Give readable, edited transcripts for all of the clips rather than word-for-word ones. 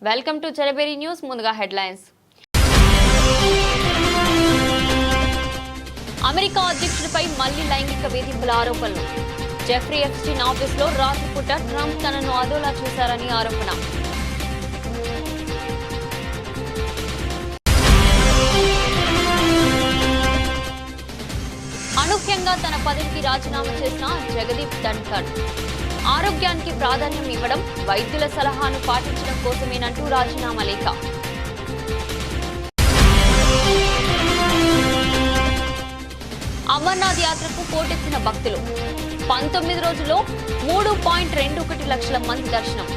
Welcome to జరబేరి news. ముందుగా headlines. America అధ్యక్షుడిపై మళ్లీ లైంగిక వేధింపుల ఆరోపణలు. జెఫ్రీ ఎప్స్టీన్ ఆఫీసులో రాత్రిపూట ట్రంప్ తనను అదోలా చూశారని ఆరోపణ. అనూహ్యంగా తన పదవికి రాజీనామా చేసిన జగదీప్ ధన్కర్. ఆరోగ్యానికి ప్రాధాన్యం ఇవ్వడం, వైద్యుల సలహాను పాటించడం కోసమేనంటూ రాజీనామా లేఖ. అమర్నాథ్ యాత్రకు పోటెత్తిన భక్తులు. 19 రోజుల్లో 3.21 లక్షల మంది దర్శనం.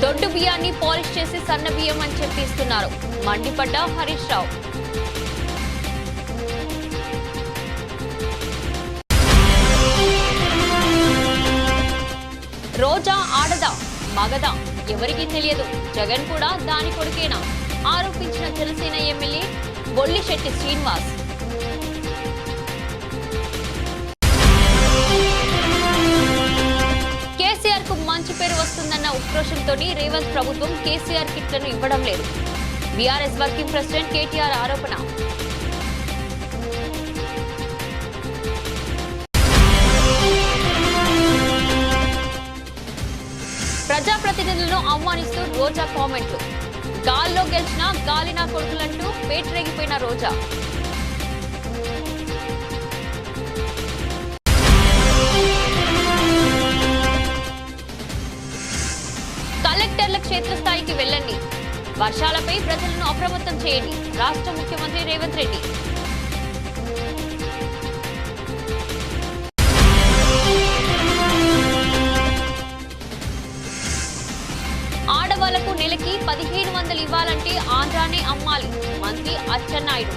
దొడ్డు బియ్యాన్ని పాలిష్ చేసి సన్న బియ్యం అని చెప్పిస్తున్నారు. మండిపడ్డ హరీష్ రావు. రోజా ఆడదా మగదా ఎవరికీ తెలియదు, జగన్ కూడా దాని కొడుకేనా ఆరోపించిన జనసేన ఎమ్మెల్యే బొల్లిశెట్టి శ్రీనివాస్. కేసీఆర్ కు మంచి పేరు వస్తుందన్న ఉక్రోషంతో రేవంత్ ప్రభుత్వం కేసీఆర్ కిట్లను ఇవ్వడం లేదు. బీఆర్ఎస్ వర్కింగ్ ప్రెసిడెంట్ కేటీఆర్ ఆరోపణ. ప్రజాప్రతినిధులను అవమానిస్తూ రోజా కామెంట్లు. గాల్లో గెలిచిన గాలినా కొడుకులంటూ పేటరేగిపోయిన రోజా. కలెక్టర్ల క్షేత్రస్థాయికి వెళ్లండి, వర్షాలపై ప్రజలను అప్రమత్తం చేయండి. రాష్ట్ర ముఖ్యమంత్రి రేవంత్ రెడ్డి. ఆడవాళ్లకు నెలకి 1500 ఇవ్వాలంటే ఆంధ్రానే అమ్మాలి, మంత్రి అచ్చెన్నాయుడు.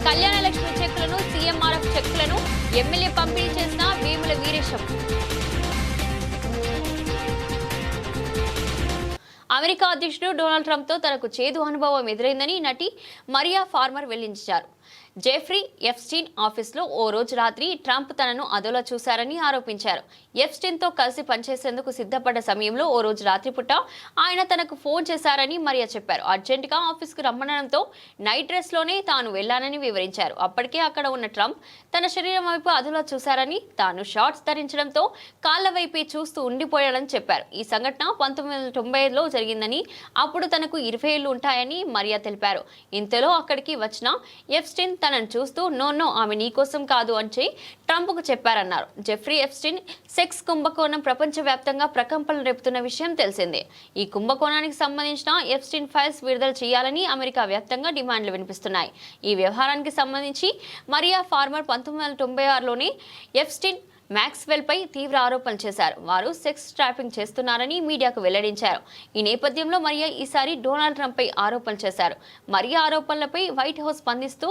కళ్యాణ లక్ష్మి చెక్కులను, సీఎంఆర్ఎఫ్ చెక్కులను ఎమ్మెల్యే పంపిణీ చేసిన వేముల వీరేశం. అమెరికా అధ్యక్షుడు డొనాల్డ్ ట్రంప్ తో తనకు చేదు అనుభవం ఎదురైందని నటి మరియా ఫార్మర్ వెల్లడించారు. జెఫ్రీ ఎప్స్టీన్ ఆఫీసులో ఓ రోజు రాత్రి ట్రంప్ తనను అదోలా చూశారని ఆరోపించారు. ఎప్స్టీన్ తో కలిసి పనిచేసేందుకు సిద్ధపడ్డ సమయంలో ఓ రోజు రాత్రిపూట ఆయన తనకు ఫోన్ చేశారని మరియా చెప్పారు. అర్జెంటుగా ఆఫీసుకు రమ్మనడంతో నైట్ డ్రెస్ లోనే తాను వెళ్లానని వివరించారు. అప్పటికే అక్కడ ఉన్న ట్రంప్ తన శరీరం వైపు అదోలా చూశారని, తాను షార్ట్స్ ధరించడంతో కాళ్ల వైపే చూస్తూ ఉండిపోయాడని చెప్పారు. ఈ సంఘటన 1995లో జరిగిందని, అప్పుడు తనకు 20 ఏళ్లు ఉంటాయని మరియా తెలిపారు. ఇంతలో అక్కడికి వచ్చిన ఎప్స్టీన్ తనను చూస్తూ నో ఆమె నీకోసం కాదు అని ట్రంప్కు చెప్పారన్నారు. జెఫ్రీ ఎప్స్టీన్ సెక్స్ కుంభకోణం ప్రపంచవ్యాప్తంగా ప్రకంపనలు రేపుతున్న విషయం తెలిసిందే. ఈ కుంభకోణానికి సంబంధించిన ఎప్స్టీన్ ఫైల్స్ విడుదల చేయాలని అమెరికా వ్యాప్తంగా డిమాండ్లు వినిపిస్తున్నాయి. ఈ వ్యవహారానికి సంబంధించి మరియా ఫార్మర్ 1996లోనే ఎప్స్టీన్ మ్యాక్స్వెల్ పై తీవ్ర ఆరోపణలు చేశారు. వారు సెక్స్ ట్రాపింగ్ చేస్తున్నారని మీడియాకు వెల్లడించారు. ఈ నేపథ్యంలో మరియా ఈసారి డొనాల్డ్ ట్రంప్ పై ఆరోపణలు చేశారు. మరియా ఆరోపణలపై వైట్ హౌస్ స్పందిస్తూ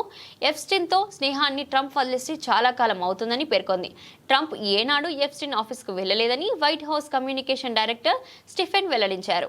ఎప్స్టీన్ తో స్నేహాన్ని ట్రంప్ వదిలేసి చాలా కాలం అవుతుందని పేర్కొంది. ట్రంప్ ఏనాడు ఎప్స్టీన్ ఆఫీసుకు వెళ్లలేదని White House communication director Stephen వెల్లడించారు.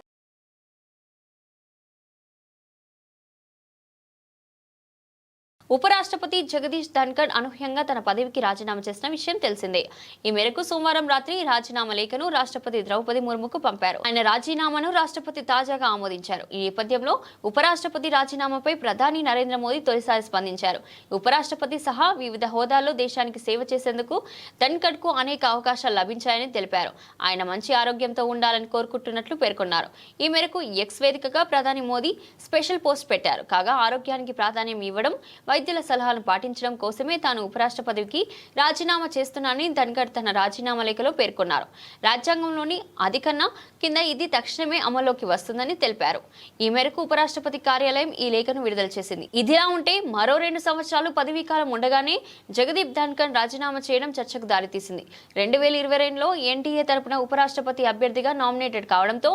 ఉపరాష్ట్రపతి జగదీప్ ధన్కర్ అనూహ్యంగా తన పదవికి రాజీనామా చేసిన విషయం తెలిసిందే. ఈ మేరకు సోమవారం రాత్రి రాజీనామా లేఖను రాష్ట్రపతి ద్రౌపది ముర్ముకు పంపారు. ఆయన రాజీనామాను రాష్ట్రపతి తాజాగా ఆమోదించారు. ఈ నేపథ్యంలో ఉపరాష్ట్రపతి రాజీనామాపై ప్రధాని నరేంద్ర మోదీ తొలిసారి స్పందించారు. ఉపరాష్ట్రపతి సహా వివిధ హోదాల్లో దేశానికి సేవ చేసేందుకు ధన్కర్ కు అనేక అవకాశాలు లభించాయని తెలిపారు. ఆయన మంచి ఆరోగ్యంతో ఉండాలని కోరుకుంటున్నట్లు పేర్కొన్నారు. ఈ మేరకు ఎక్స్ వేదికగా ప్రధాని మోదీ స్పెషల్ పోస్ట్ పెట్టారు. కాగా ఆరోగ్యానికి ప్రాధాన్యం ఇవ్వడం, వైద్యుల సలహాలను పాటించడం కోసమే తాను ఉపరాష్ట్ర పదవికి రాజీనామా చేస్తున్నానని ధన్కర్ తన రాజీనామా లేఖలో పేర్కొన్నారు. రాజ్యాంగంలోని 10 కన్నా కింద ఇది తక్షణమే అమల్లోకి వస్తుందని తెలిపారు. ఈ మేరకు ఉపరాష్ట్రపతి కార్యాలయం ఈ లేఖను విడుదల చేసింది. ఇదిలా ఉంటే మరో 2 సంవత్సరాలు పదవీ కాలం ఉండగానే జగదీప్ ధన్కర్ రాజీనామా చేయడం చర్చకు దారితీసింది. 2022లో ఎన్డీఏ తరపున ఉపరాష్ట్రపతి అభ్యర్థిగా నామినేటెడ్ కావడంతో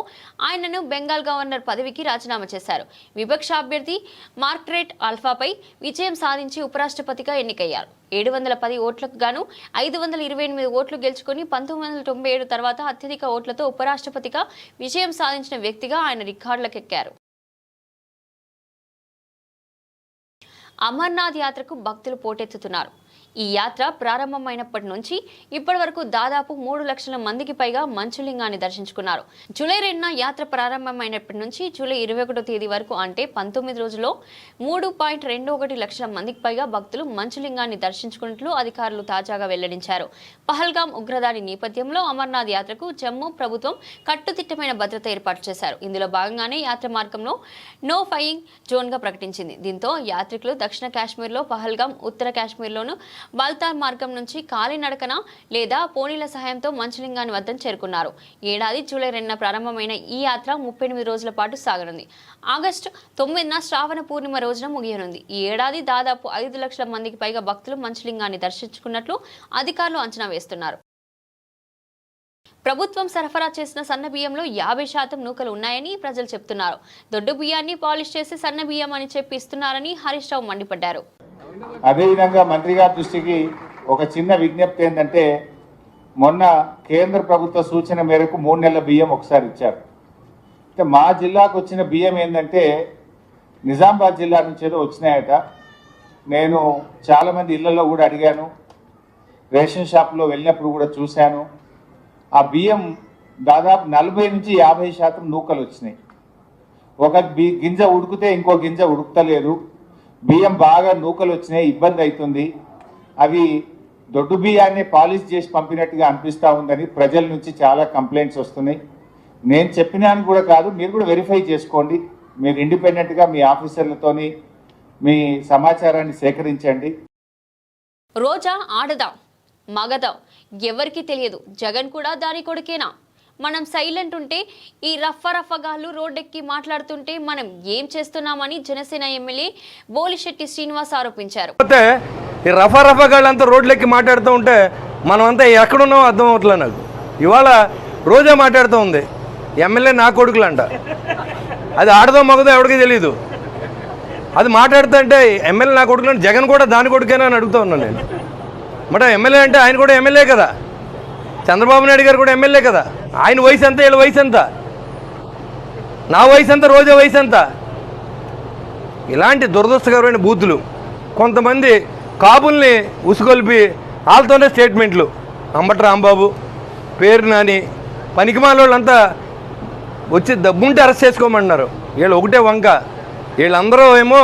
ఆయనను బెంగాల్ గవర్నర్ పదవికి రాజీనామా చేశారు. విపక్ష అభ్యర్థి మార్గరెట్ ఆల్ఫాపై విజయం సాధించి ఉపరాష్ట్రపతిగా ఎన్నికయ్యారు. 710 ఓట్లకు గాను 528 ఓట్లు గెలుచుకుని 1997 తర్వాత అత్యధిక ఓట్లతో ఉపరాష్ట్రపతిగా విజయం సాధించిన వ్యక్తిగా ఆయన రికార్డులకెక్కారు. అమర్నాథ్ యాత్రకు భక్తులు పోటెత్తుతున్నారు. ఈ యాత్ర ప్రారంభమైనప్పటి నుంచి ఇప్పటి వరకు దాదాపు 3 లక్షల మందికి పైగా మంచులింగాన్ని దర్శించుకున్నారు. జూలై 2న యాత్ర ప్రారంభమైనప్పటి నుంచి జూలై 21వ తేదీ వరకు అంటే 19 రోజుల్లో 3.21 లక్షల మందికి పైగా భక్తులు మంచులింగాన్ని దర్శించుకున్నట్లు అధికారులు తాజాగా వెల్లడించారు. పహల్గాం ఉగ్రదాడి నేపథ్యంలో అమర్నాథ్ యాత్రకు జమ్మూ ప్రభుత్వం కట్టుదిట్టమైన భద్రత ఏర్పాటు చేశారు. ఇందులో భాగంగానే యాత్ర మార్గంలో నో ఫైయింగ్ జోన్గా ప్రకటించింది. దీంతో యాత్రికులు దక్షిణ కాశ్మీర్లో పహల్గాం, ఉత్తర కాశ్మీర్లోను బాల్తార్ మార్గం నుంచి కాలినడకన లేదా పోనీల సహాయంతో మంచులింగాన్ని వద్దకు చేరుకున్నారు. ఏడాది జూలై 2న ప్రారంభమైన ఈ యాత్ర 38 రోజుల పాటు సాగనుంది. ఆగస్టు 9న శ్రావణ పూర్ణిమ రోజున ముగియనుంది. ఈ ఏడాది దాదాపు 5 లక్షల మందికి పైగా భక్తులు మంచులింగాన్ని దర్శించుకున్నట్లు అధికారులు అంచనా వేస్తున్నారు. ప్రభుత్వం సరఫరా చేసిన సన్న బియ్యంలో 50% నూకలు ఉన్నాయని ప్రజలు చెప్తున్నారు. దొడ్డు బియ్యాన్ని పాలిష్ చేసి సన్న బియ్యం అని చెప్పి ఇస్తున్నారని హరీష్ రావు మండిపడ్డారు. అదేవిధంగా మంత్రి గారి దృష్టికి ఒక చిన్న విజ్ఞప్తి ఏంటంటే, మొన్న కేంద్ర ప్రభుత్వ సూచన మేరకు 3 నెలల బియ్యం ఒకసారి ఇచ్చారు. అయితే మా జిల్లాకు వచ్చిన బియ్యం ఏంటంటే నిజామాబాద్ జిల్లా నుంచి ఏదో వచ్చినాయట. నేను చాలామంది ఇళ్లలో కూడా అడిగాను, రేషన్ షాప్లో వెళ్ళినప్పుడు కూడా చూశాను. ఆ బియ్యం దాదాపు 40 నుంచి 50% నూకలు వచ్చినాయి. ఒక గింజ ఉడికితే ఇంకో గింజ ఉడుకుతలేదు. బియ్యం బాగా నూకలు వచ్చినాయి, ఇబ్బంది అవుతుంది. అవి దొడ్డు బియ్యాన్ని పాలిష్ చేసి పంపినట్టుగా అనిపిస్తూ ఉందని ప్రజల నుంచి చాలా కంప్లైంట్స్ వస్తున్నాయి. నేను చెప్పినాను కూడా కాదు, మీరు కూడా వెరిఫై చేసుకోండి. మీరు ఇండిపెండెంట్గా మీ ఆఫీసర్లతోని మీ సమాచారాన్ని సేకరించండి. రోజా ఆడదా మగదా ఎవరికి తెలియదు. జగన్ కూడా దాని కొడుకేనా? మనం సైలెంట్ ఉంటే ఈ రఫగాళ్ళు రోడ్డెక్కి మాట్లాడుతుంటే మనం ఏం చేస్తున్నామని జనసేన ఎమ్మెల్యే బోలిశెట్టి శ్రీనివాస్ ఆరోపించారు. ఈ రఫగాళ్ళంతా రోడ్లెక్కి మాట్లాడుతూ ఉంటే మనం అంతా ఎక్కడున్నామో అర్థం అవట్లేదు నాకు. ఇవాళ రోజా మాట్లాడుతూ ఉంది, ఎమ్మెల్యే నా కొడుకులంట. అది ఆడదో మగదో ఎవరికి తెలియదు. అది మాట్లాడుతుంటే ఎమ్మెల్యే నా కొడుకులంటే జగన్ కూడా దాని కొడుకేనా అని అడుగుతూ ఉన్నాను నేను. మరి ఎమ్మెల్యే అంటే ఆయన కూడా ఎమ్మెల్యే కదా, చంద్రబాబు నాయుడు గారు కూడా ఎమ్మెల్యే కదా. ఆయన వయసు ఎంత, వీళ్ళ వయసు ఎంత, నా వయసు ఎంత, రోజా వయసు ఎంత? ఇలాంటి దురదృష్టకరమైన బూతులు కొంతమంది కాబుల్ని ఉసుగొల్పి వాళ్ళతోనే స్టేట్మెంట్లు. అంబటి రాంబాబు, పేరు నాని, పనికిమాల వాళ్ళంతా వచ్చి దబ్బుంటే అరెస్ట్ చేసుకోమన్నారు. వీళ్ళు ఒకటే వంక. వీళ్ళందరూ ఏమో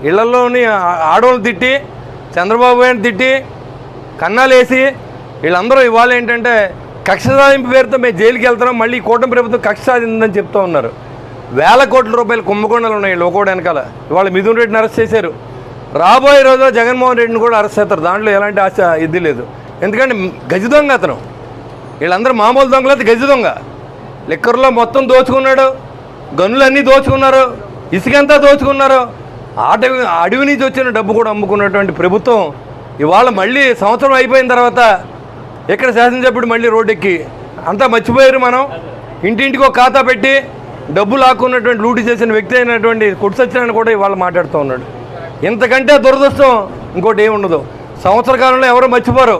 ఇళ్లలోని ఆడవాళ్ళని తిట్టి, చంద్రబాబు గారిని తిట్టి, కన్నాలు వేసి, వీళ్ళందరూ ఇవాళ ఏంటంటే కక్ష సాధింపు పేరుతో మేము జైలుకి వెళ్తున్నాం, మళ్ళీ కూటమి ప్రభుత్వం కక్ష సాధిందని చెప్తూ ఉన్నారు. వేల కోట్ల రూపాయలు కుంభకోణాలు ఉన్నాయి లోకోడ వెనకాల. ఇవాళ మిథున్ రెడ్డిని అరెస్ట్ చేశారు. రాబోయే రోజుల్లో జగన్మోహన్ రెడ్డిని కూడా అరెస్ట్ చేస్తారు. దాంట్లో ఎలాంటి ఆశ ఇది లేదు. ఎందుకంటే గజ దొంగ అతను. వీళ్ళందరూ మామూలు దొంగలైతే గజ దొంగ. లిక్కర్లో మొత్తం దోచుకున్నాడు, గనులన్నీ దోచుకున్నారు, ఇసుకంతా దోచుకున్నారు. అడవి నుంచి వచ్చిన డబ్బు కూడా అమ్ముకున్నటువంటి ప్రభుత్వం ఇవాళ మళ్ళీ సంవత్సరం అయిపోయిన తర్వాత ఇక్కడ శాసనసభ్యుడు మళ్ళీ రోడ్డెక్కి అంతా మర్చిపోయారు. మనం ఇంటింటికి ఒక ఖాతా పెట్టి డబ్బు లాక్కున్నటువంటి లూటీ చేసిన వ్యక్తి అయినటువంటి కొట్టు సత్యనారాయణ కూడా ఇవాళ మాట్లాడుతూ ఉన్నాడు. ఇంతకంటే దురదృష్టం ఇంకోటి ఏమి ఉండదు. సంవత్సర కాలంలో ఎవరు మర్చిపోరు.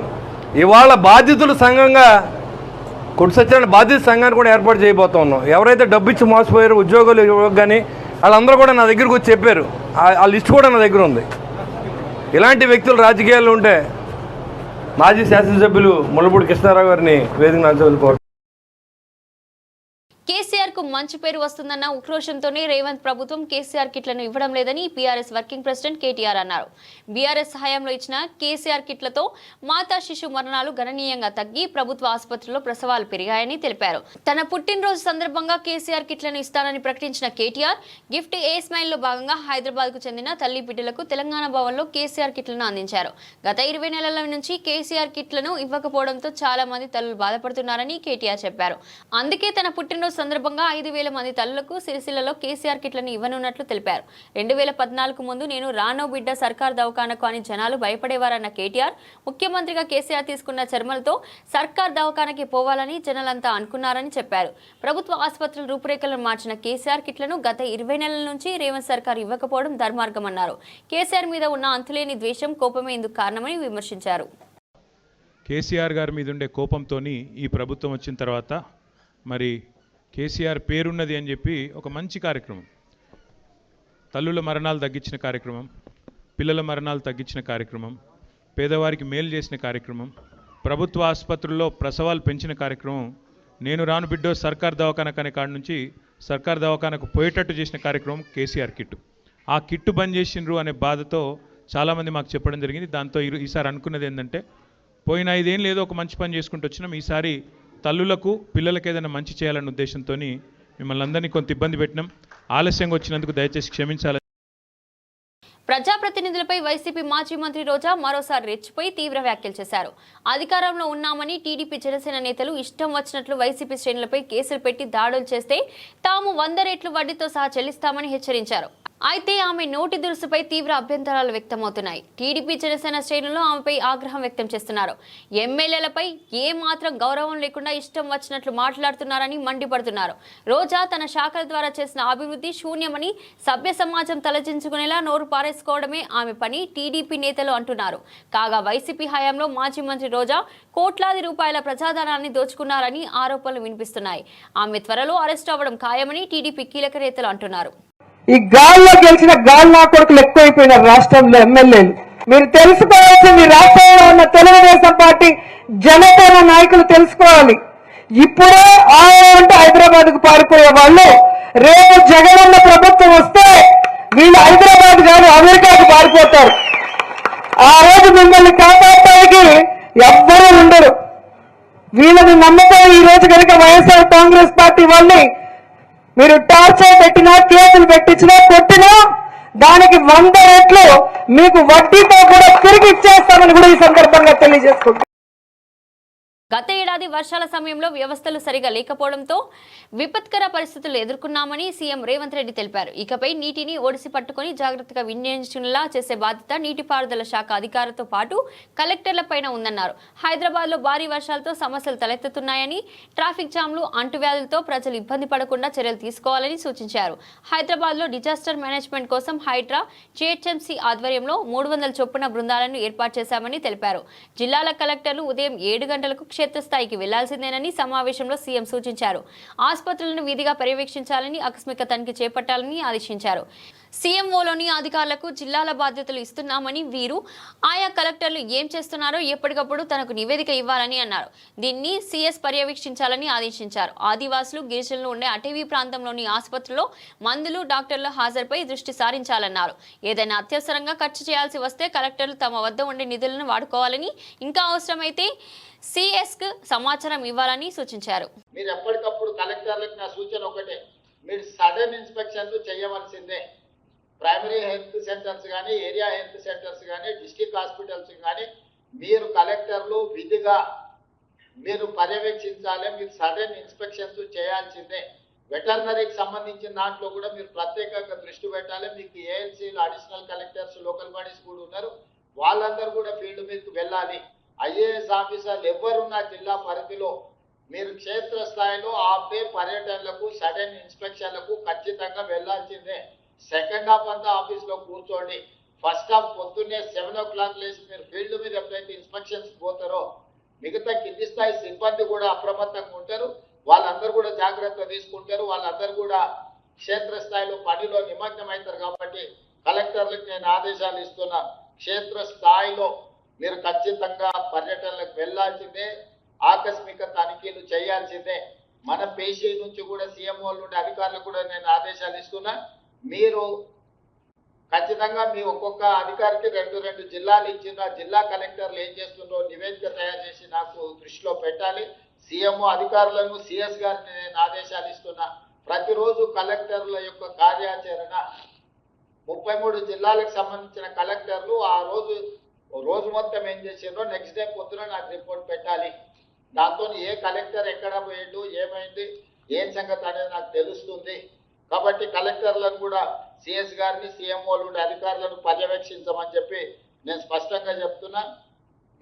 ఇవాళ బాధితుల సంఘంగా కొట్టు సత్యనారాయణ బాధిత సంఘాన్ని కూడా ఏర్పాటు చేయబోతూ ఉన్నాం. ఎవరైతే డబ్బు ఇచ్చి మోసపోయారో ఉద్యోగులు కానీ వాళ్ళందరూ కూడా నా దగ్గరకు వచ్చి చెప్పారు. ఆ లిస్ట్ కూడా నా దగ్గర ఉంది. ఇలాంటి వ్యక్తులు రాజకీయాల్లో ఉంటే మాజీ శాసనసభ్యులు ముల్లపూడి కృష్ణారావు గారిని వేదిక నాల్చుకోవాలి. కేసీఆర్ కు మంచి పేరు వస్తుందన్న ఉక్రోషంతోనే రేవంత్ ప్రభుత్వం కేసీఆర్ కిట్లను ఇవ్వడం లేదని బీఆర్ఎస్ వర్కింగ్ ప్రెసిడెంట్ కేటీఆర్ అన్నారు. బీఆర్ఎస్ హయాంలో ఇచ్చిన కేసీఆర్ కిట్లతో మాతా శిశు మరణాలు గణనీయంగా తగ్గి ప్రభుత్వ ఆసుపత్రుల్లో ప్రసవాలు పెరిగాయని తెలిపారు. తన పుట్టినరోజు సందర్భంగా కేసీఆర్ కిట్లను ఇస్తానని ప్రకటించిన కేటీఆర్ గిఫ్ట్ ఏ స్మైల్ లో భాగంగా హైదరాబాద్ కు చెందిన తల్లి బిడ్డలకు తెలంగాణ భవన్ లో కేసీఆర్ కిట్లను అందించారు. గత 20 నెలల నుంచి కేసీఆర్ కిట్లను ఇవ్వకపోవడంతో చాలా మంది తల్లులు బాధపడుతున్నారని కేటీఆర్ చెప్పారు. అందుకే తన పుట్టినరోజు సందర్భంగా 5,000 మంది తల్లులకు సిరిసిల్లలో కేసీఆర్ కిట్లను ఇవ్వనున్నట్లు తెలిపారు. 2014 ముందు నేను రానో బిడ్డ సర్కార్ దవాఖానకు అని జనాలు భయపడేవారన్న కేటీఆర్ ముఖ్యమంత్రిగా కేసీఆర్ తీసుకున్న చర్మలతో సర్కార్ దవాఖానకి పోవాలని జనాలంతా అనుకున్నారని చెప్పారు. ప్రభుత్వ ఆసుపత్రుల రూపురేఖలను మార్చిన కేసీఆర్ కిట్లను గత 20 నెలల నుంచి రేవంత్ సర్కార్ ఇవ్వకపోవడం ధర్మార్గమన్నారు. కేసీఆర్ మీద ఉన్న అంతులేని ద్వేషం, కోపమే ఇందుకు కారణమని విమర్శించారు. కేసీఆర్ గారి మీద ఉండే కోపంతోని ఈ ప్రభుత్వం వచ్చిన తర్వాత మరి కేసీఆర్ పేరున్నది అని చెప్పి ఒక మంచి కార్యక్రమం, తల్లుల మరణాలు తగ్గించిన కార్యక్రమం, పిల్లల మరణాలు తగ్గించిన కార్యక్రమం, పేదవారికి మేలు చేసిన కార్యక్రమం, ప్రభుత్వ ఆసుపత్రుల్లో ప్రసవాలు పెంచిన కార్యక్రమం, నేను రాను బిడ్డో సర్కార్ దవాఖానకు అనే కాడ నుంచి సర్కార్ దవాఖానకు పోయేటట్టు చేసిన కార్యక్రమం కేసీఆర్ కిట్టు. ఆ కిట్టు బంద్ చేసిండ్రు అనే బాధతో చాలామంది మాకు చెప్పడం జరిగింది. దాంతో ఈసారి అనుకున్నది ఏంటంటే, పోయిన 5 ఏళ్ళు ఏదో ఒక మంచి పని చేసుకుంటూ వచ్చినాం, ఈసారి తల్లులకు పిల్లలకు ఏదైనా మంచి చేయాలన్న ఉద్దేశంతో మిమ్మల్ని అందరినీ కొంత ఇబ్బంది పెట్టినాం. ఆలస్యంగా వచ్చినందుకు దయచేసి క్షమించాలి. ప్రజాప్రతినిధులపై వైసీపీ మాజీ మంత్రి రోజా మరోసారి రెచ్చిపోయి తీవ్ర వ్యాఖ్యలు చేశారు. అధికారంలో ఉన్నామని టీడీపీ, జనసేన నేతలు ఇష్టం వచ్చినట్లు వైసీపీ శ్రేణులపై కేసులు పెట్టి దాడులు చేస్తే తాము 100 రెట్లు వడ్డీతో సహా చెల్లిస్తామని హెచ్చరించారు. అయితే ఆమె నోటి దురుసుపై తీవ్ర అభ్యంతరాలు వ్యక్తమవుతున్నాయి. టీడీపీ, జనసేన శ్రేణులు ఆమెపై ఆగ్రహం వ్యక్తం చేస్తున్నారు. ఎమ్మెల్యేలపై ఏ మాత్రం గౌరవం లేకుండా ఇష్టం వచ్చినట్లు మాట్లాడుతున్నారని మండిపడుతున్నారు. రోజా తన శాఖల ద్వారా చేసిన అభివృద్ధి శూన్యమని, సభ్య సమాజం తలదించుకునేలా నోరు పారేసుకోవడమే ఆమె పని టీడీపీ నేతలు అంటున్నారు. కాగా వైసీపీ హయాంలో మాజీ మంత్రి రోజా కోట్లాది రూపాయల ప్రజాధనాన్ని దోచుకున్నారని ఆరోపణలు వినిపిస్తున్నాయి. ఆమె త్వరలో అరెస్ట్ అవ్వడం ఖాయమని టీడీపీ కీలక నేతలు అంటున్నారు. ఈ గాల్లో గెలిచిన గాల్లో కొడుకులు ఎక్కువైపోయినారు రాష్ట్రంలో ఎమ్మెల్యేలు. మీరు తెలుసుకోవాల్సింది, రాష్ట్రంలో ఉన్న తెలుగుదేశం పార్టీ, జనసేన నాయకులు తెలుసుకోవాలి. ఇప్పుడే అంటే హైదరాబాద్ కు పారిపోయే వాళ్ళు రేపు జగనన్న ప్రభుత్వం వస్తే వీళ్ళు హైదరాబాద్ కాదు అమెరికాకు పారిపోతారు. ఆ రోజు మిమ్మల్ని కాపాడటానికి ఎవ్వరూ ఉండరు. వీళ్ళని నమ్మకం ఈ రోజు కనుక వైఎస్ఆర్ కాంగ్రెస్ పార్టీ వాళ్ళని మీరు టార్చర్ పెట్టినా, కేసులు పెట్టించినా, కొట్టినా దానికి 100 రెట్లు మీకు వడ్డీతో కూడా తిరిగి ఇచ్చేస్తామని కూడా ఈ సందర్భంగా తెలియజేసుకుంటాం. గత ఏడాది వర్షాల సమయంలో వ్యవస్థలు సరిగా లేకపోవడంతో విపత్కర పరిస్థితులు ఎదుర్కొన్నామని సీఎం రేవంత్ రెడ్డి తెలిపారు. ఇకపై నీటిని ఒడిసి పట్టుకుని జాగ్రత్తగా వినియోగించేలా చేసే బాధ్యత నీటిపారుదల శాఖ అధికారులతో పాటు కలెక్టర్లపైన ఉందన్నారు. హైదరాబాద్లో భారీ వర్షాలతో సమస్యలు తలెత్తుతున్నాయని, ట్రాఫిక్ జామ్లు, అంటువ్యాధులతో ప్రజలు ఇబ్బంది పడకుండా చర్యలు తీసుకోవాలని సూచించారు. హైదరాబాద్లో డిజాస్టర్ మేనేజ్మెంట్ కోసం హైడ్రా, జీహెచ్ఎంసీ ఆధ్వర్యంలో 300 చొప్పున బృందాలను ఏర్పాటు చేశామని తెలిపారు. జిల్లాల కలెక్టర్లు ఉదయం 7 గంటలకు క్షేత్రస్థాయికి వెళ్లాల్సిందేనని సమావేశంలో సీఎం సూచించారు. ఆసుపత్రులను విధిగా పర్యవేక్షించాలని, ఆకస్మిక తనిఖీ చేపట్టాలని ఆదేశించారు. సీఎంఓలోని అధికారులకు జిల్లాల బాధ్యతలు ఇస్తున్నామని, వీరు ఆయా కలెక్టర్లు ఏం చేస్తున్నారో ఎప్పటికప్పుడు తనకు నివేదిక ఇవ్వాలని అన్నారు. దీన్ని సీఎస్ పర్యవేక్షించాలని ఆదేశించారు. ఆదివాసులు, గిరిజనులు ఉండే అటవీ ప్రాంతంలోని ఆసుపత్రుల్లో మందులు, డాక్టర్ల హాజరుపై దృష్టి సారించాలన్నారు. ఏదైనా అత్యవసరంగా ఖర్చు చేయాల్సి వస్తే కలెక్టర్లు తమ వద్ద ఉండే నిధులను వాడుకోవాలని, ఇంకా అవసరమైతే సిఎస్ కు సమాచారం ఇవ్వాలని సూచించారు. మీరు ఎప్పటికప్పుడు కలెక్టర్లకు నా సూచన ఒకటే, మీరు సడన్ ఇన్స్పెక్షన్లు చేయవలసిందే. ప్రైమరీ హెల్త్ సెంటర్స్ కానీ, ఏరియా హెల్త్ సెంటర్స్ కానీ, డిస్ట్రిక్ట్ హాస్పిటల్స్ కానీ మీరు కలెక్టర్లు విధిగా మీరు పర్యవేక్షించాలి. మీరు సడన్ ఇన్స్పెక్షన్స్ చేయాల్సిందే. వెటర్నరీకి సంబంధించిన దాంట్లో కూడా మీరు ప్రత్యేకంగా దృష్టి పెట్టాలి. మీకు ఏఎల్సీలు, అడిషనల్ కలెక్టర్స్, లోకల్ బాడీస్ కూడా ఉన్నారు, వాళ్ళందరూ కూడా ఫీల్డ్ మీదకి వెళ్ళాలి. ఐఏఎస్ ఆఫీసర్లు ఎవరున్నా జిల్లా పరిధిలో మీరు క్షేత్రస్థాయిలో ఆపే పర్యటనలకు, సడన్ ఇన్స్పెక్షన్లకు ఖచ్చితంగా వెళ్లాల్సిందే. సెకండ్ హాఫ్ అంతా ఆఫీస్లో కూర్చోండి. ఫస్ట్ హాఫ్ పొద్దున్నే 7 o'clock లేసి మీరు ఫీల్డ్ మీద ఎప్పుడైతే ఇన్స్పెక్షన్స్ పోతారో మిగతా కింది స్థాయి సిబ్బంది కూడా అప్రమత్తంగా ఉంటారు. వాళ్ళందరూ కూడా జాగ్రత్త తీసుకుంటారు. వాళ్ళందరూ కూడా క్షేత్రస్థాయిలో పనిలో నిమగ్నం అవుతారు. కాబట్టి కలెక్టర్లకు నేను ఆదేశాలు ఇస్తున్నా, క్షేత్రస్థాయిలో మీరు ఖచ్చితంగా పర్యటనలకు వెళ్లాల్సిందే, ఆకస్మిక తనిఖీలు చేయాల్సిందే. మన పేషీ నుంచి కూడా, సీఎంఓ నుండి అధికారులకు కూడా నేను ఆదేశాలు ఇస్తున్నా. మీరు ఖచ్చితంగా మీ ఒక్కొక్క అధికారికి 2 జిల్లాలు ఇచ్చిన జిల్లా కలెక్టర్లు ఏం చేస్తుందో నివేదిక తయారు చేసి నాకు దృష్టిలో పెట్టాలి. సీఎంఓ అధికారులను, సిఎస్ గారిని నేను ఆదేశాలు ఇస్తున్నా. ప్రతిరోజు కలెక్టర్ల యొక్క కార్యాచరణ 33 జిల్లాలకు సంబంధించిన కలెక్టర్లు ఆ రోజు మొత్తం ఏం చేసిండ్రో నెక్స్ట్ డే పొద్దున నాకు రిపోర్ట్ పెట్టాలి. దాంతో ఏ కలెక్టర్ ఎక్కడ పోయిండు, ఏమైంది, ఏం సంగతి అనేది నాకు తెలుస్తుంది. కాబట్టి కలెక్టర్లను కూడా సిఎస్ గారిని సీఎంఓలు ఉండే అధికారులను పర్యవేక్షించమని చెప్పి నేను స్పష్టంగా చెప్తున్నా.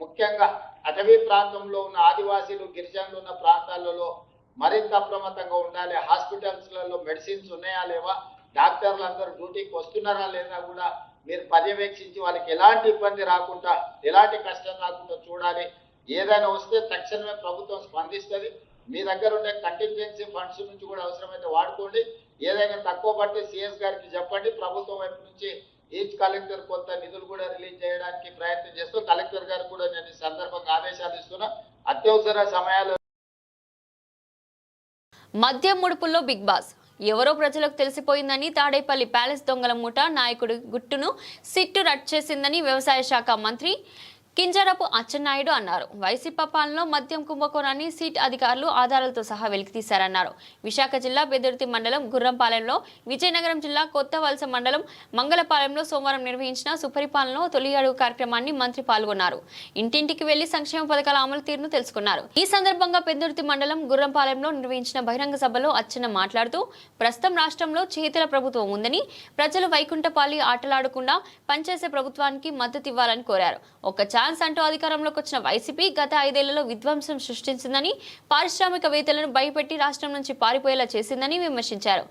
ముఖ్యంగా అటవీ ప్రాంతంలో ఉన్న ఆదివాసీలు గిరిజనులు ఉన్న ప్రాంతాలలో మరింత అప్రమత్తంగా ఉండాలి. హాస్పిటల్స్లలో మెడిసిన్స్ ఉన్నాయా లేవా, డాక్టర్లు అందరూ డ్యూటీకి వస్తున్నారా లేదా కూడా మీరు పర్యవేక్షించి వాళ్ళకి ఎలాంటి ఇబ్బంది రాకుండా ఎలాంటి కష్టం రాకుండా చూడాలి. ఏదైనా వస్తే తక్షణమే ప్రభుత్వం స్పందిస్తుంది. మీ దగ్గర ఉండే కంటింజెన్సీ ఫండ్స్ నుంచి కూడా అవసరమైతే వాడుకోండి. ఏదైనా తక్కువ పట్టి సిఎస్ గారికి చెప్పండి. ప్రభుత్వం వైపు నుంచి ఈచ్ కలెక్టర్ కొంత నిధులు కూడా రిలీజ్ చేయడానికి ప్రయత్నం చేస్తూ కలెక్టర్ గారు కూడా నేను ఈ సందర్భంగా ఆదేశాలు ఇస్తున్నా. అత్యవసర సమయాల్లో మద్యం ముడుపుల్లో బిగ్ బాస్ ఎవరో ప్రజలకు తెలిసిపోయిందని తాడేపల్లి ప్యాలెస్ దొంగల ముఠ నాయకుడి గుట్టును సిట్టు రట్ చేసిందని వ్యవసాయ శాఖ మంత్రి కింజరపు అచ్చెన్నాయుడు అన్నారు. వైసీపీ పాలనలో మద్యం కుంభకోణాన్ని సీట్ అధికారులు ఆధారాలతో సహా వెలికితీశారన్నారు. విశాఖ జిల్లా బెదుర్తి మండలం గుర్రంపాలెంలో, విజయనగరం జిల్లా కొత్త వలస మండలం మంగళపాలెంలో సోమవారం నిర్వహించిన సుపరిపాలనలో తొలి అడుగు కార్యక్రమాన్ని మంత్రి పాల్గొన్నారు. ఇంటింటికి వెళ్లి సంక్షేమ పథకాల అమలు తీరును తెలుసుకున్నారు. ఈ సందర్భంగా బెదుర్తి మండలం గుర్రంపాలెంలో నిర్వహించిన బహిరంగ సభలో అచ్చెన్న మాట్లాడుతూ ప్రస్తుతం రాష్ట్రంలో చేతుల ప్రభుత్వం ఉందని, ప్రజలు వైకుంఠపాలి ఆటలాడకుండా పనిచేసే ప్రభుత్వానికి మద్దతు ఇవ్వాలని కోరారు. ఒక ఛాన్స్ అంటూ అధికారంలోకి వచ్చిన వైసీపీ గత 5 ఏళ్లలో విధ్వంసం సృష్టించిందని, పారిశ్రామికవేత్తలను భయపెట్టి రాష్ట్రం నుంచి పారిపోయేలా చేసిందని విమర్శించారు.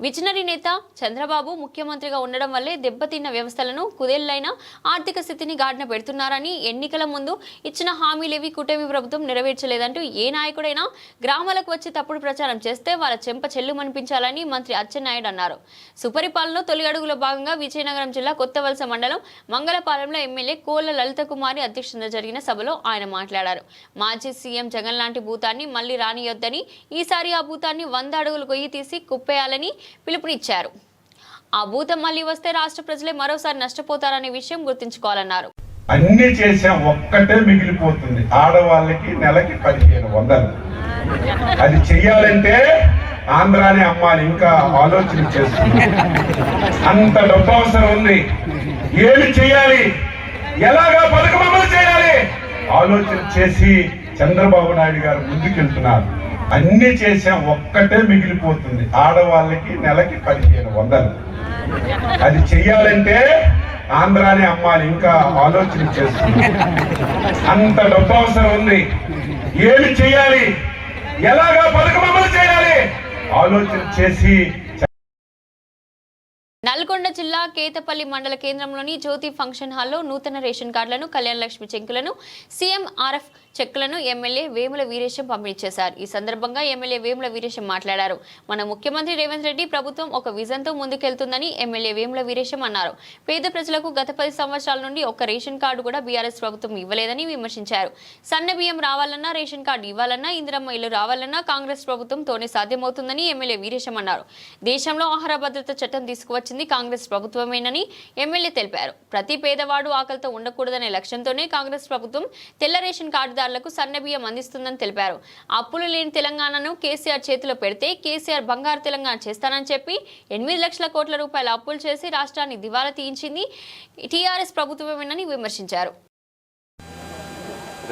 విజనరీ నేత చంద్రబాబు ముఖ్యమంత్రిగా ఉండడం వల్లే దెబ్బతిన్న వ్యవస్థలను, కుదేళ్లైన ఆర్థిక స్థితిని గాడిన పెడుతున్నారని, ఎన్నికల ముందు ఇచ్చిన హామీలేవి కూటమి ప్రభుత్వం నెరవేర్చలేదంటూ ఏ నాయకుడైనా గ్రామాలకు వచ్చి తప్పుడు ప్రచారం చేస్తే వాళ్ళ చెంప చెల్లుమనిపించాలని మంత్రి అచ్చెన్నాయుడు అన్నారు. సుపరిపాలనలో తొలి అడుగులో భాగంగా విజయనగరం జిల్లా కొత్త వలస మండలం మంగళపాలెంలో ఎమ్మెల్యే కోళ్ల లలిత కుమారి అధ్యక్షతన జరిగిన సభలో ఆయన మాట్లాడారు. మాజీ సీఎం జగన్ లాంటి భూతాన్ని మళ్లీ రానియొద్దని, ఈసారి ఆ భూతాన్ని 100 అడుగులు గొయ్యి తీసి కుప్పేయాలని పిలుపునిచ్చారు. ఆ భూతం మళ్లీ వస్తే రాష్ట్ర ప్రజలే మరోసారి నష్టపోతారనే విషయం గుర్తుంచుకోవాలన్నారు. అన్ని చేసే ఒక్కటే మిగిలిపోతుంది, ఆడవాళ్ళకి నెలకి 1500. అది చెయ్యాలంటే ఆంధ్రానే అమ్మాలి. ఇంకా ఆలోచన చేస్తుంది. అంత డబ్బు అవసరం ఉంది. ఏమి చేయాలి, ఎలాగా పథకం అమలు చేయాలి ఆలోచన చేసి చంద్రబాబు నాయుడు గారు ముందుకెళ్తున్నారు. అన్ని చేసే ఒక్కటే మిగిలిపోతుంది, ఆడవాళ్ళకి నెలకి 1500. అది చెయ్యాలంటే ఆంధ్రానే అమ్మాలి. ఇంకా ఆలోచన చేస్తుంది. అంత డబ్బు అవసరం ఉంది. ఏమి చేయాలి, ఎలాగా పథకం అమలు చేయాలి ఆలోచన చేసి నల్గొండ జిల్లా కేతపల్లి మండల కేంద్రంలోని జ్యోతి ఫంక్షన్ హాల్లో నూతన రేషన్ కార్డులను, కళ్యాణ లక్ష్మి చెక్కులను, సీఎంఆర్ఎఫ్ చెక్కులను ఎమ్మెల్యే వేముల వీరేశం పంపిణీ చేశారు. ఈ సందర్భంగా ఎమ్మెల్యే వేముల వీరేశం మాట్లాడారు. మన ముఖ్యమంత్రి రేవంత్ రెడ్డి ప్రభుత్వం ఒక విజన్తో ముందుకెళ్తుందని ఎమ్మెల్యే వేముల వీరేశం అన్నారు. పేద ప్రజలకు గత 10 సంవత్సరాల నుండి ఒక్క రేషన్ కార్డు కూడా బీఆర్ఎస్ ప్రభుత్వం ఇవ్వలేదని విమర్శించారు. సన్న బియ్యం రావాలన్నా, రేషన్ కార్డు ఇవ్వాలన్నా, ఇందిరమ్మ ఇల్లు రావాలన్నా కాంగ్రెస్ ప్రభుత్వంతోనే సాధ్యమవుతుందని ఎమ్మెల్యే వీరేశం అన్నారు. దేశంలో ఆహార భద్రత చట్టం తీసుకువచ్చింది కాంగ్రెస్ ప్రభుత్వమేనని ఎమ్మెల్యే తెలిపారు. ప్రతి పేదవాడు ఆకలితో ఉండకూడదనే లక్ష్యంతోనే కాంగ్రెస్ ప్రభుత్వం తెల్ల రేషన్ కార్డుదారులకు సన్న బియ్యం అందిస్తుందని తెలిపారు. అప్పులు లేని తెలంగాణను కేసీఆర్ చేతిలో పెడితే కేసీఆర్ బంగారు తెలంగాణ చేస్తానని చెప్పి 8 లక్షల కోట్ల రూపాయల అప్పులు చేసి రాష్ట్రాన్ని దివాలా తీయించింది టీఆర్ఎస్ ప్రభుత్వమేనని విమర్శించారు.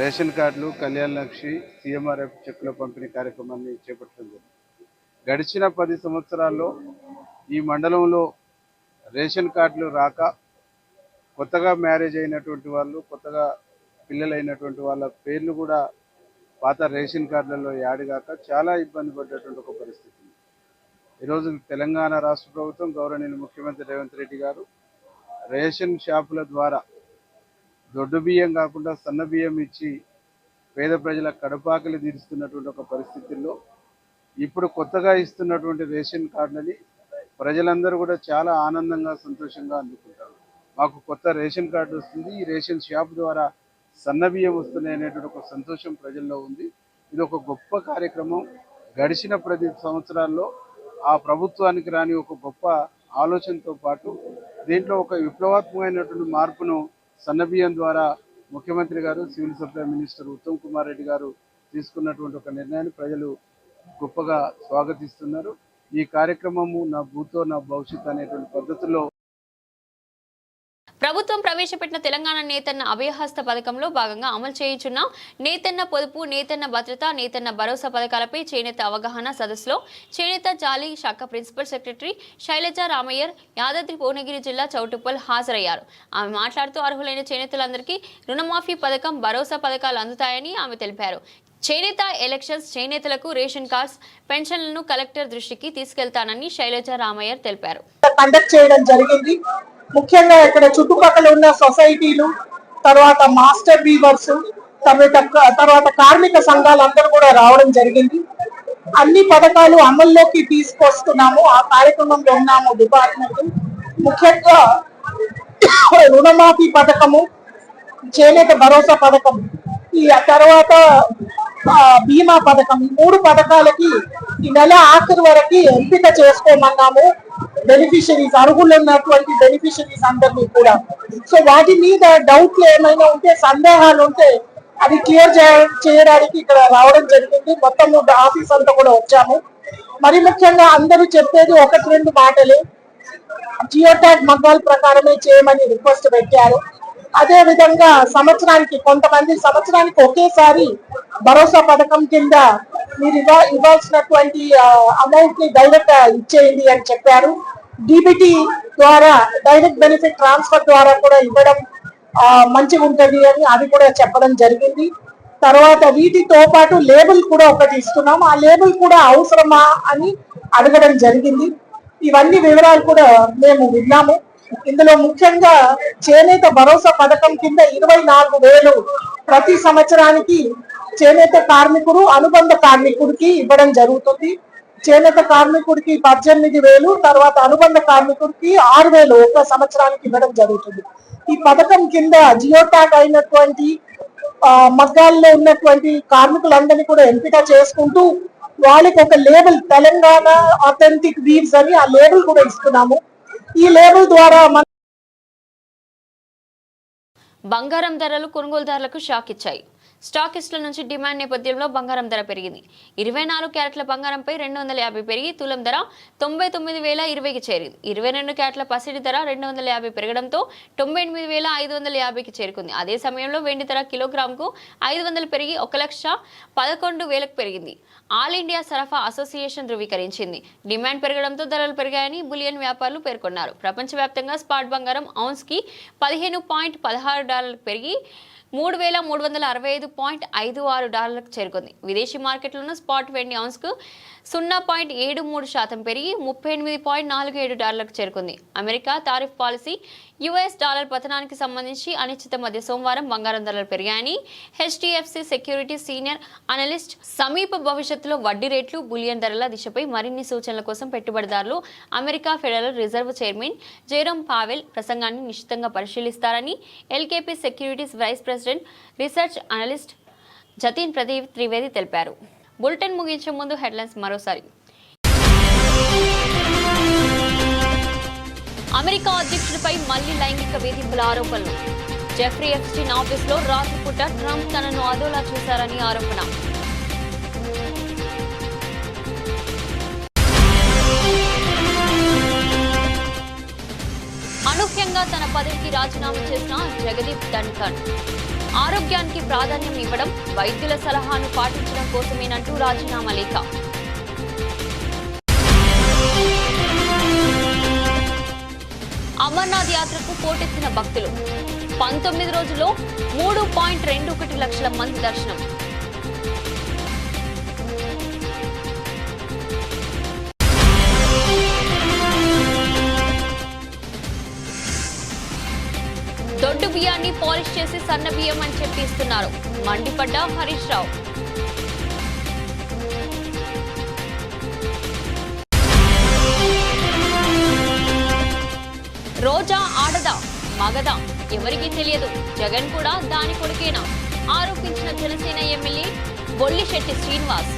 రేషన్ కార్డులు, కళ్యాణ లక్ష్మి, సీఎంఆర్ఎఫ్ చెక్కుల పంపిణీ కార్యక్రమాన్ని చేపట్టింది. గడిచిన 10 సంవత్సరాల్లో ఈ మండలంలో రేషన్ కార్డులు రాక, కొత్తగా మ్యారేజ్ అయినటువంటి వాళ్ళు, కొత్తగా పిల్లలైనటువంటి వాళ్ళ పేర్లు కూడా పాత రేషన్ కార్డులలో యాడ్ కాక చాలా ఇబ్బంది పడ్డటువంటి ఒక పరిస్థితి. ఈరోజు తెలంగాణ రాష్ట్ర ప్రభుత్వం, గౌరవనీయులు ముఖ్యమంత్రి రేవంత్ రెడ్డి గారు రేషన్ షాపుల ద్వారా దొడ్డు బియ్యం కాకుండా సన్న బియ్యం ఇచ్చి పేద ప్రజల కడుపాకలి తీరుస్తున్నటువంటి ఒక పరిస్థితుల్లో ఇప్పుడు కొత్తగా ఇస్తున్నటువంటి రేషన్ కార్డులని ప్రజలందరూ కూడా చాలా ఆనందంగా, సంతోషంగా అందుకుంటారు. మాకు కొత్త రేషన్ కార్డు వస్తుంది, ఈ రేషన్ షాప్ ద్వారా సన్న బియ్యం వస్తున్నాయి అనేటువంటి ఒక సంతోషం ప్రజల్లో ఉంది. ఇది ఒక గొప్ప కార్యక్రమం. గడిచిన 10 సంవత్సరాల్లో ఆ ప్రభుత్వానికి రాని ఒక గొప్ప ఆలోచనతో పాటు దీంట్లో ఒక విప్లవాత్మకమైనటువంటి మార్పును సన్న బియ్యం ద్వారా ముఖ్యమంత్రి గారు, civil supply minister Uttam Kumar Reddy గారు తీసుకున్నటువంటి ఒక నిర్ణయాన్ని ప్రజలు గొప్పగా స్వాగతిస్తున్నారు. ఈ కార్యక్రమము నా భూతో నా భవిష్యత్ అనేటువంటి పద్ధతిలో ప్రభుత్వం ప్రవేశపెట్టిన తెలంగాణ నేతన్న అభయహస్త పథకంలో భాగంగా అమలు చేయుచున్న నేతన్న పొదుపు, నేతన్న భద్రత, నేతన్న భరోసా పథకాలపై చేనేత అవగాహన సదస్సులో చేనేత జాలి శాఖ ప్రిన్సిపల్ సెక్రటరీ శైలజ రామయ్యర్, యాదాద్రి భువనగిరి జిల్లా చౌటుప్పల్ హాజరయ్యారు. ఆమె మాట్లాడుతూ అర్హులైన చేనేతలందరికీ రుణమాఫీ పథకం, భరోసా పథకాలు అందుతాయని ఆమె తెలిపారు. చేనేత ఎలక్షన్స్ చేనేతలకు రేషన్ కార్డ్స్, పెన్షన్లను కలెక్టర్ దృష్టికి తీసుకెళ్తానని శైలజ రామయ్యర్ తెలిపారు. కండక్ట్ చేయడం జరిగింది. ముఖ్యంగా ఇక్కడ చుట్టుపక్కల ఉన్న సొసైటీలు, తర్వాత మాస్టర్ వీవర్స్, తర్వాత కార్మిక సంఘాలు అందరూ కూడా రావడం జరిగింది. అన్ని పథకాలు అమల్లోకి తీసుకొస్తున్నాము. ఆ కార్యక్రమంలో ఉన్నాము డిపార్ట్మెంట్. ముఖ్యంగా రుణమాఫీ పథకము, చేనేత భరోసా పథకం, ఈ తర్వాత బీమా పథకం, ఈ 3 పథకాలకి ఈ నెల ఆఖరి వరకు ఎంపిక చేసుకోమన్నాము బెనిఫిషరీస్, అర్హులు ఉన్నటువంటి బెనిఫిషరీస్ అందరినీ కూడా. సో వాటి మీద డౌట్లు ఏమైనా ఉంటే, సందేహాలు ఉంటే అది క్లియర్ చేయడానికి ఇక్కడ రావడం జరిగింది. మొత్తం ఆఫీస్ అంతా కూడా వచ్చాము. మరి ముఖ్యంగా అందరూ చెప్పేది 1-2 మాటలే. జియో ట్యాగ్ మగ్గాల ప్రకారమే చేయమని రిక్వెస్ట్ పెట్టారు. అదే విధంగా కొంతమంది సంవత్సరానికి ఒకేసారి భరోసా పథకం కింద మీరు ఇవ్వాల్సినటువంటి అమౌంట్ ని డైరెక్ట్ ఇచ్చేయండి అని చెప్పారు. డిబిటీ ద్వారా, డైరెక్ట్ బెనిఫిట్ ట్రాన్స్ఫర్ ద్వారా కూడా ఇవ్వడం మంచిగా ఉంటది అని అది కూడా చెప్పడం జరిగింది. తర్వాత వీటితో పాటు లేబుల్ కూడా ఒకటి ఇస్తున్నాం. ఆ లేబుల్ కూడా అవసరమా అని అడగడం జరిగింది. ఇవన్నీ వివరాలు కూడా మేము విన్నాము. ఇందులో ముఖ్యంగా చేనేత భరోసా పథకం కింద 24,000 ప్రతి సంవత్సరానికి చేనేత కార్మికుడు, అనుబంధ కార్మికుడికి ఇవ్వడం జరుగుతుంది. చేనేత కార్మికుడికి 18,000, తర్వాత అనుబంధ కార్మికుడికి 6,000 ఒక సంవత్సరానికి ఇవ్వడం జరుగుతుంది. ఈ పథకం కింద జియో ట్యాగ్ అయినటువంటి మగ్గాల్లో ఉన్నటువంటి కార్మికులందరినీ కూడా ఎంపిక చేసుకుంటూ వాళ్ళకి ఒక లేబుల్, తెలంగాణ ఆథెంటిక్ వీవ్స్ అని ఆ లేబుల్ కూడా ఇస్తున్నాము. ఈ లేబుల్ ద్వారా బంగారం ధరలు కొనుగోలుదారులకు షాక్ ఇచ్చాయి. స్టాకిస్టుల నుంచి డిమాండ్ నేపథ్యంలో బంగారం ధర పెరిగింది. 24 క్యారెట్ల బంగారంపై 250 పెరిగి తులం ధర 99,020కి చేరింది. 22 క్యారెట్ల పసిడి ధర 250 పెరగడంతో 98,550కి చేరుకుంది. అదే సమయంలో వెండి ధర కిలోగ్రాముకు 500 పెరిగి 1,11,000కు పెరిగింది. ఆల్ ఇండియా సరఫరా అసోసియేషన్ ధృవీకరించింది. డిమాండ్ పెరగడంతో ధరలు పెరిగాయని బులియన్ వ్యాపారులు పేర్కొన్నారు. ప్రపంచవ్యాప్తంగా స్పాట్ బంగారం ఔన్స్కి $15.16 పెరిగి $3,365.56 చేరుకుంది. విదేశీ మార్కెట్లోనూ స్పాట్ వెండి ఔన్స్కు 0.73% పెరిగి $38.47 చేరుకుంది. America tariff policy, US dollar పతనానికి సంబంధించి అనిశ్చిత మధ్య సోమవారం బంగారం ధరలు పెరిగాయని హెచ్డిఎఫ్సి సెక్యూరిటీ సీనియర్ అనలిస్ట్ సమీప భవిష్యత్తులో వడ్డీ రేట్లు, బులియన్ ధరల దిశపై మరిన్ని సూచనల కోసం పెట్టుబడిదారులు America Federal Reserve chairman Jerome Powell ప్రసంగాన్ని నిశ్చితంగా పరిశీలిస్తారని LKP securities vice president research analyst Jatin Pradeep Trivedi తెలిపారు. బులెటిన్ ముగించే ముందు హెడ్లైన్స్ మరోసారి. అమెరికా అధ్యక్షుడిపై మళ్లీ లైంగిక వేధింపుల ఆరోపణలు. జెఫ్రీ ఎప్స్టీన్ ఆఫీసులో రాత్రిపూట ట్రంప్ తనను అదోలా చూశారని ఆరోపణ. అనూహ్యంగా తన పదవికి రాజీనామా చేసిన జగదీప్ ధన్కర్. ఆరోగ్యానికి ప్రాధాన్యం ఇవ్వడం, వైద్యుల సలహాను పాటించడం కోసమేనంటూ రాజీనామా లేఖ. అమర్నాథ్ యాత్రకు పోటెత్తిన భక్తులు. 19 రోజుల్లో 3.21 లక్షల మంది దర్శనం. దొడ్డు బియ్యాన్ని పాలిష్ చేసి సన్న బియ్యం అని చెప్పి ఇస్తున్నారు. మండిపడ్డ హరీష్ రావు. రోజా ఆడదా మగదా ఎవరికీ తెలియదు, జగన్ కూడా దాని కొడుకేనా ఆరోపించిన జనసేన ఎమ్మెల్యే బొల్లిశెట్టి శ్రీనివాస్.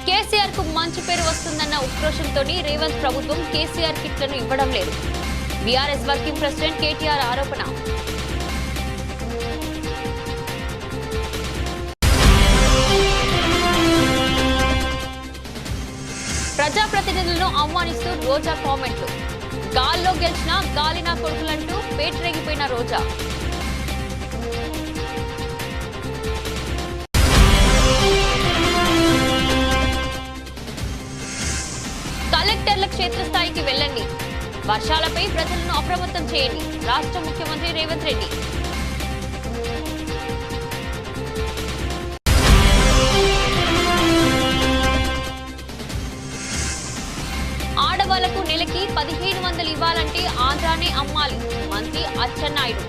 కేసీఆర్ కు మంచి పేరు వస్తుందన్న ఉక్రోషంతో రేవంత్ ప్రభుత్వం కేసీఆర్ కిట్లను ఇవ్వడం లేదు. బీఆర్ఎస్ వర్కింగ్ ప్రెసిడెంట్ కేటీఆర్ ఆరోపణ. ప్రజాప్రతినిధులను ఆహ్వానిస్తూ రోజా కామెంట్లు. గాల్లో గెలిచిన గాలినా కొడుకులంటూ పేటరేగిపోయిన రోజా. కలెక్టర్ల క్షేత్రస్థాయికి వెళ్ళండి, వర్షాలపై ప్రజలను అప్రమత్తం చేయండి. రాష్ట్ర ముఖ్యమంత్రి రేవంత్ రెడ్డి. ఆడవాళ్లకు నెలకి 1500 ఇవ్వాలంటే ఆంధ్రానే అమ్మాలి, మంత్రి అచ్చెన్నాయుడు.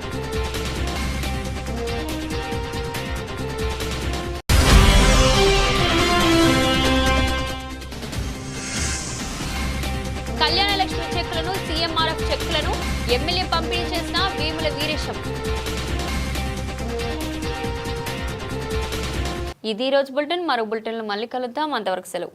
కళ్యాణలక్ష్మి చెక్కులను, సీఎంఆర్ఎఫ్ చెక్కులను ఎమ్మెల్యే పంపిణీ చేసిన వేముల వీరేశం. ఇది రోజు బులెటిన్. మరో బులెటిన్లో మళ్ళీ కలుద్దాం. అంతవరకు సెలవు.